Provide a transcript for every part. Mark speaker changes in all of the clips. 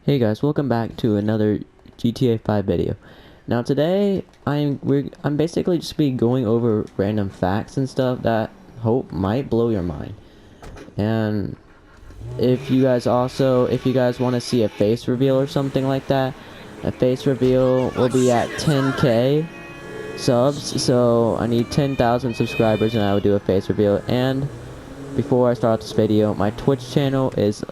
Speaker 1: Hey guys, welcome back to another GTA 5 video. Now today I'm basically just be going over random facts and stuff that hope might blow your mind. And if you guys want to see a face reveal or something like that, a face reveal will be at 10k subs. So I need 10,000 subscribers and I will do a face reveal. And before I start this video, my Twitch channel is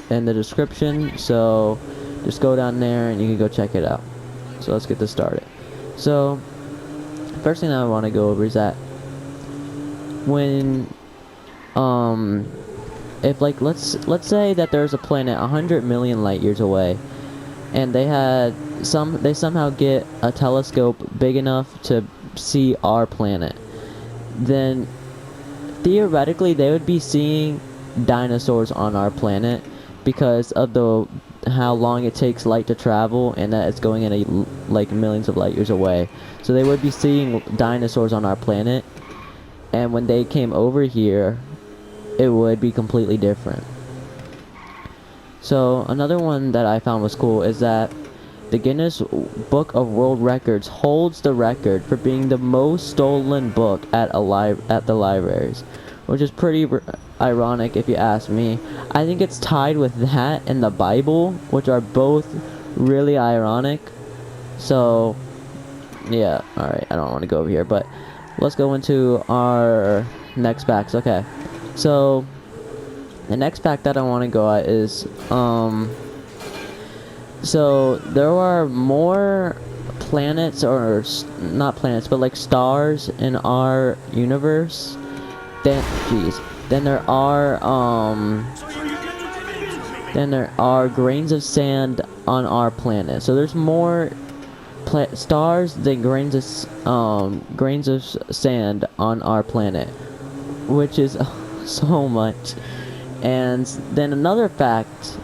Speaker 1: in the description, so just go down there and you can go check it out. So let's get this started. So first thing I want to go over is that when if like let's say that there's a planet 100 million light years away, and they somehow get a telescope big enough to see our planet, then theoretically they would be seeing dinosaurs on our planet because of how long it takes light to travel, and that it's going in like millions of light years away. So they would be seeing dinosaurs on our planet, and when they came over here it would be completely different. So another one that I found was cool is that the Guinness Book of World Records holds the record for being the most stolen book at the libraries, which is pretty ironic if you ask me. I think it's tied with that and the Bible, which are both really ironic. So yeah, alright, I don't want to go over here, but let's go into our next facts. Okay, so the next fact that I want to go at is so there are more planets, or not planets, but like stars in our universe than there are grains of sand on our planet. So there's more stars than grains of sand on our planet, which is so much. And then another fact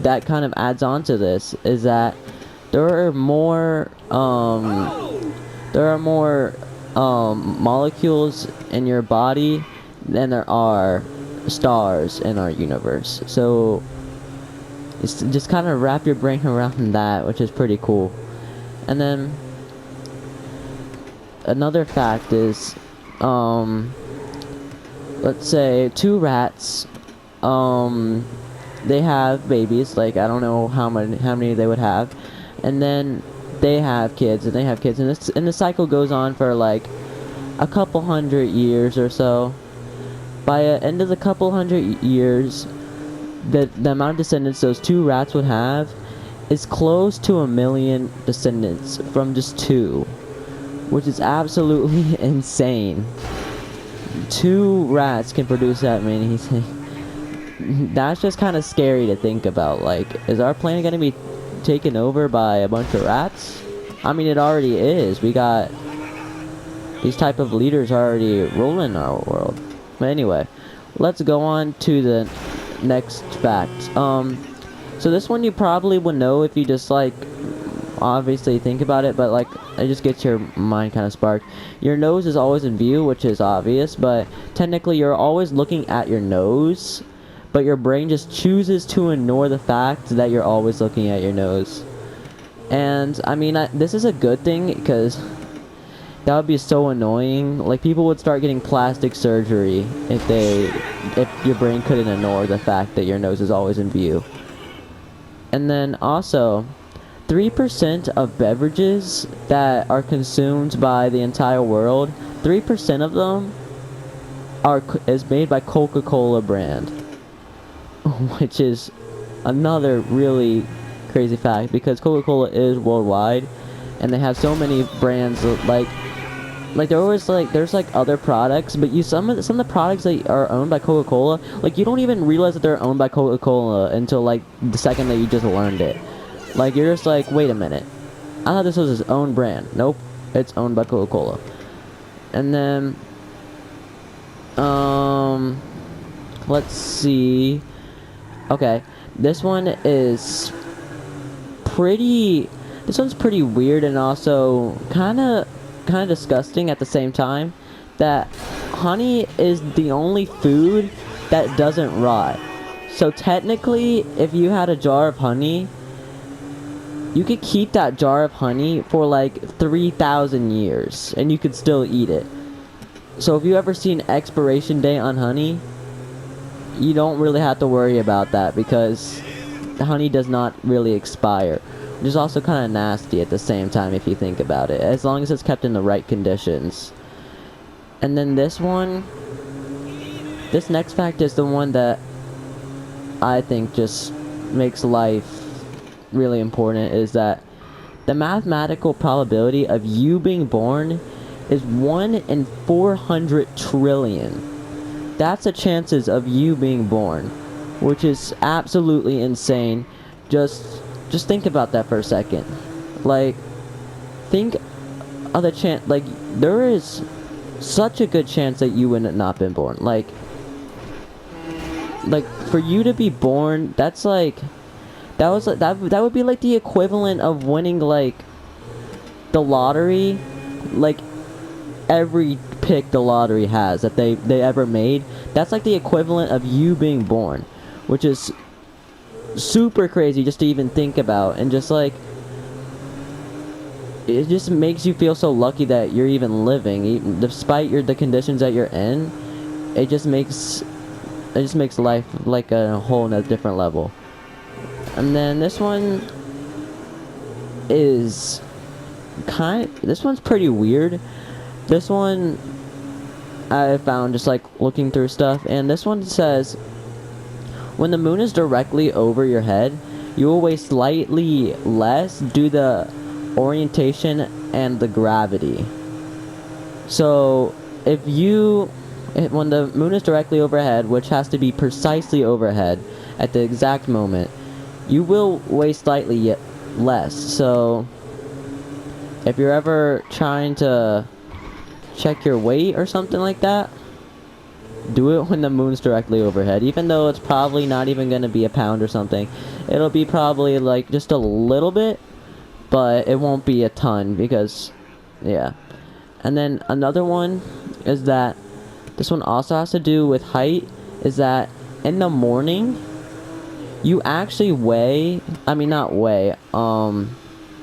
Speaker 1: that kind of adds on to this is that there are more molecules in your body than there are stars in our universe. So it's just kind of wrap your brain around that, which is pretty cool. And then another fact is, let's say two rats, they have babies, like I don't know how many they would have, and then they have kids, and the cycle goes on for like a couple hundred years or so. By the end of the couple hundred years, the amount of descendants those two rats would have is close to 1 million descendants from just two, which is absolutely insane. Two rats can produce that many things. That's just kind of scary to think about. Like, is our planet going to be taken over by a bunch of rats? I mean, it already is. We got these type of leaders already ruling our world. But anyway, let's go on to the next fact. So this one you probably would know if you just like obviously think about it, but like it just gets your mind kind of sparked. Your nose is always in view, which is obvious, but technically you're always looking at your nose, but your brain just chooses to ignore the fact that you're always looking at your nose. And I mean, this is a good thing, because that would be so annoying. Like, people would start getting plastic surgery if your brain couldn't ignore the fact that your nose is always in view. And then also, 3% of beverages that are consumed by the entire world, 3% of them is made by Coca-Cola brand, which is another really crazy fact, because Coca-Cola is worldwide, and they have so many brands. Like they're always like, there's like other products, but some of the products that are owned by Coca-Cola, like you don't even realize that they're owned by Coca-Cola until like the second that you just learned it. Like, you're just like, wait a minute, I thought this was its own brand. Nope, it's owned by Coca-Cola. And then let's see. Okay, this one's pretty weird, and also kind of disgusting at the same time. That honey is the only food that doesn't rot. So technically, if you had a jar of honey you could keep that jar of honey for like 3,000 years and you could still eat it. So if you ever see an expiration date on honey, you don't really have to worry about that because the honey does not really expire, which is also kind of nasty at the same time if you think about it, as long as it's kept in the right conditions. And then this next fact is the one that I think just makes life really important, is that the mathematical probability of you being born is 1 in 400 trillion. That's the chances of you being born, which is absolutely insane. Just think about that for a second. Like, think of the chance. Like, there is such a good chance that you would not been born. Like for you to be born, that's like that would be like the equivalent of winning like the lottery. Like every pick the lottery has that they ever made, that's like the equivalent of you being born, which is super crazy just to even think about. And just like, it just makes you feel so lucky that you're even living, even despite the conditions that you're in. It just makes life like a whole different level. And then this one is this one's pretty weird. This one I found just like looking through stuff, and this one says, when the moon is directly over your head, you will weigh slightly less due to the orientation and the gravity. So when the moon is directly overhead, which has to be precisely overhead at the exact moment, you will weigh slightly less. So if you're ever trying to check your weight or something like that, do it when the moon's directly overhead. Even though it's probably not even going to be a pound or something, it'll be probably like just a little bit, but it won't be a ton, because yeah. And then another one is that this one also has to do with height, is that in the morning you actually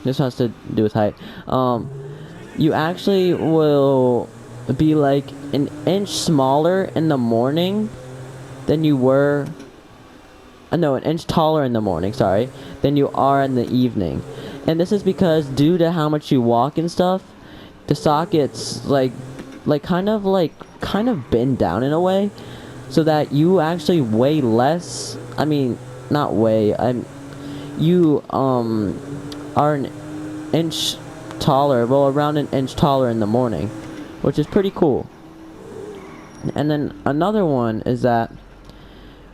Speaker 1: this has to do with height. You actually will be like an inch smaller in the morning than you were, an inch taller in the morning, sorry, than you are in the evening. And this is because due to how much you walk and stuff, the sockets kind of bend down in a way, so that you actually weigh less. You are an inch taller, around an inch taller in the morning, which is pretty cool. And then another one is that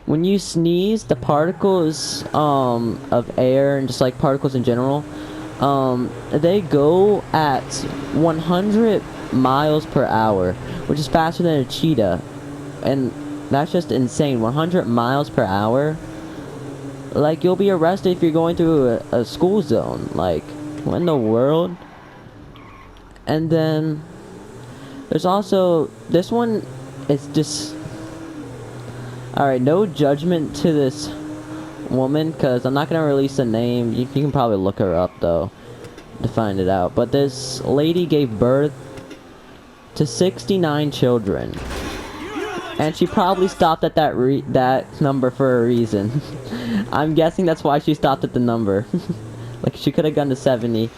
Speaker 1: when you sneeze, the particles of air, and just like particles in general, they go at 100 miles per hour, which is faster than a cheetah. And that's just insane. 100 miles per hour. Like, you'll be arrested if you're going through a school zone. Like, what in the world? And then there's also this one. It's just, alright, no judgment to this woman, because I'm not going to release a name. You can probably look her up though to find it out. But this lady gave birth to 69 children, and she probably stopped at that number for a reason. I'm guessing that's why she stopped at the number. Like, she could have gone to 70.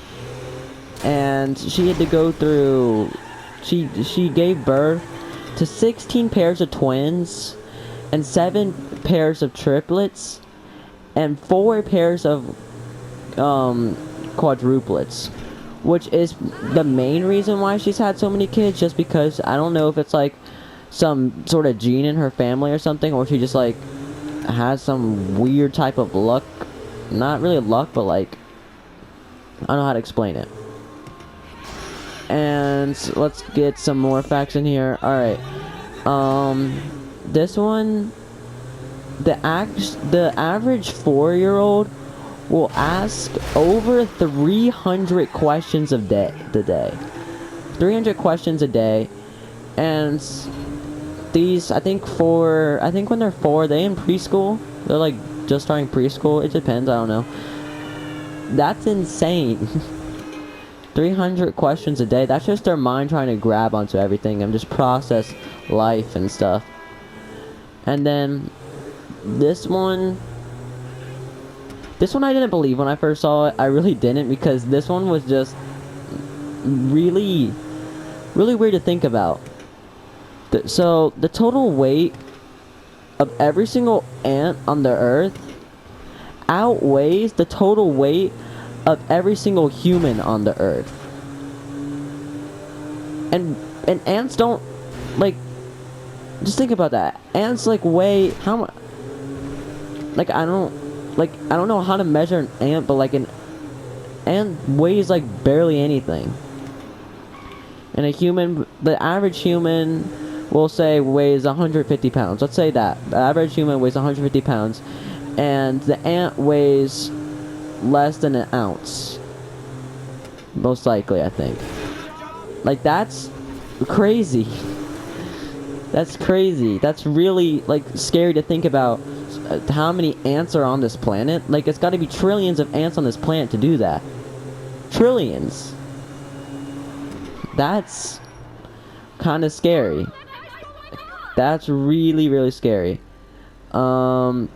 Speaker 1: And she had to go through, she gave birth to 16 pairs of twins, and 7 pairs of triplets, and 4 pairs of quadruplets, which is the main reason why she's had so many kids. Just because, I don't know if it's like some sort of gene in her family or something, or she just like has some weird type of luck. Not really luck, but like, I don't know how to explain it. And let's get some more facts in here. Alright. This one, the average 4-year-old will ask over 300 questions a day. 300 questions a day. And these, I think when they're 4, they in preschool. They're like just starting preschool. It depends, I don't know. That's insane. 300 questions a day. That's just their mind trying to grab onto everything and just process life and stuff. And then this one I didn't believe when I first saw it. I really didn't, because this one was just really weird to think about. So the total weight of every single ant on the earth outweighs the total weight of every single human on the earth. And ants don't, like, just think about that. Ants, like, weigh how much? Like, I don't know how to measure an ant, but like an ant weighs like barely anything. And the average human, we'll say, weighs 150 pounds. Let's say that the average human weighs 150 pounds, and the ant weighs less than an ounce, most likely, I think. Like, that's crazy. That's crazy. That's really, like, scary to think about. How many ants are on this planet? Like, it's got to be trillions of ants on this planet to do that. Trillions. That's kind of scary. That's really scary. And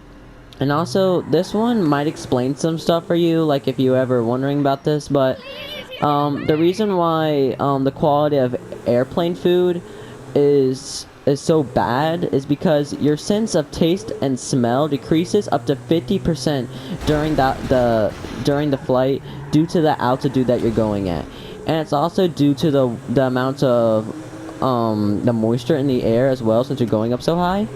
Speaker 1: also, this one might explain some stuff for you, like if you ever wondering about this, but the reason why the quality of airplane food is so bad is because your sense of taste and smell decreases up to 50% during the flight due to the altitude that you're going at. And it's also due to the amount of the moisture in the air as well, since you're going up so high.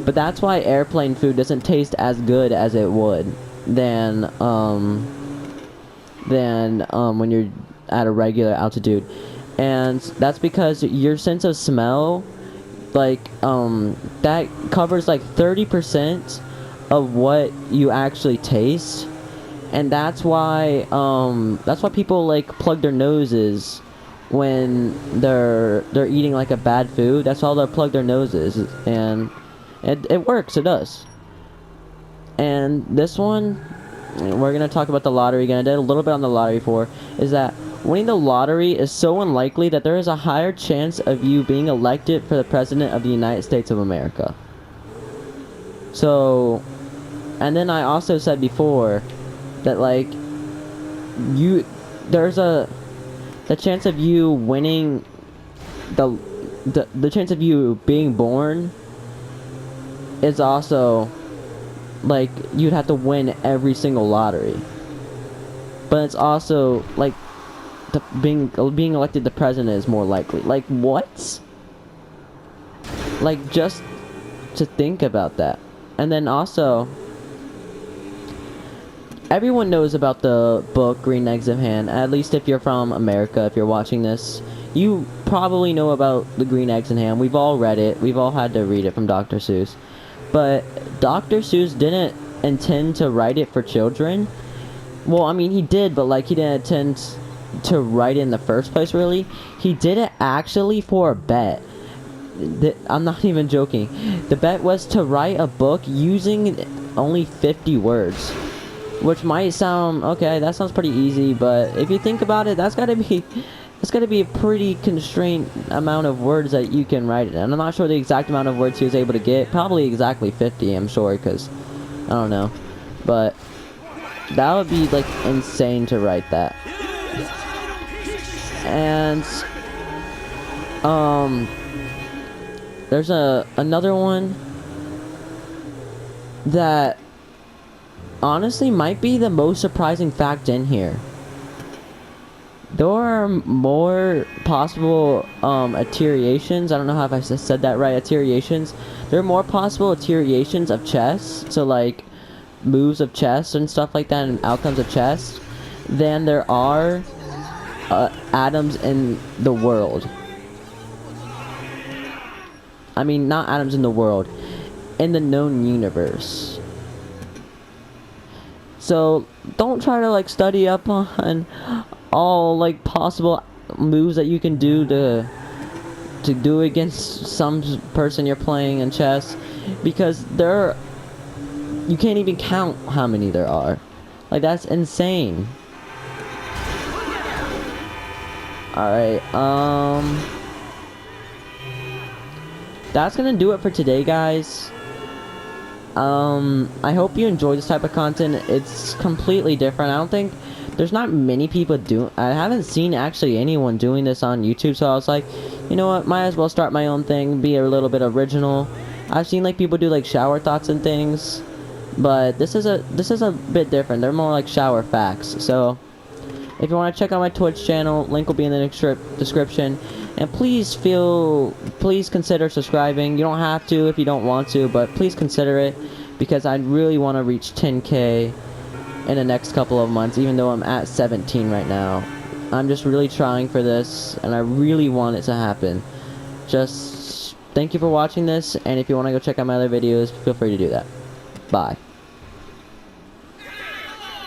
Speaker 1: But that's why airplane food doesn't taste as good as it would than when you're at a regular altitude. And that's because your sense of smell, like, that covers like 30% of what you actually taste. And that's why people like plug their noses when they're eating like a bad food. That's how they'll plug their noses, and it works. It does. And this one, we're gonna talk about the lottery again. I did a little bit on the lottery before. Is that winning the lottery is so unlikely that there is a higher chance of you being elected for the president of the United States of America. So, and then I also said before that, like, the chance of you winning the chance of you being born is also, like, you'd have to win every single lottery. But it's also like being elected the president is more likely. Like, what? Like, just to think about that. And then also, everyone knows about the book Green Eggs and Ham. At least if you're from America, if you're watching this, you probably know about the Green Eggs and Ham. We've all read it. We've all had to read it from Dr. Seuss. But Dr. Seuss didn't intend to write it for children. Well, I mean, he did, but, like, he didn't intend to write it in the first place, really. He did it actually for a bet. I'm not even joking. The bet was to write a book using only 50 words. Which might sound, okay, that sounds pretty easy, but if you think about it, that's gotta be a pretty constrained amount of words that you can write it. And I'm not sure the exact amount of words he was able to get. Probably exactly 50, I'm sure, because I don't know. But that would be, like, insane to write that. And there's another one that honestly might be the most surprising fact in here. There are more possible iterations. I don't know if I said that right. Iterations. There are more possible iterations of chess. So, like, moves of chess and stuff like that, and outcomes of chess, than there are atoms in the world. I mean, not atoms in the world, in the known universe. So don't try to, like, study up on all, like, possible moves that you can do to do against some person you're playing in chess, because you can't even count how many there are. Like, that's insane. Alright, that's gonna do it for today, guys. I hope you enjoy this type of content. It's completely different. I don't think there's not many people I haven't seen actually anyone doing this on YouTube, so I was like, you know what, might as well start my own thing, be a little bit original. I've seen like people do like shower thoughts and things, but this is a bit different. They're more like shower facts. So if you want to check out my Twitch channel, link will be in the description. And please consider subscribing. You don't have to if you don't want to, but please consider it, because I really want to reach 10K in the next couple of months, even though I'm at 17 right now. I'm just really trying for this, and I really want it to happen. Just thank you for watching this, and if you want to go check out my other videos, feel free to do that. Bye.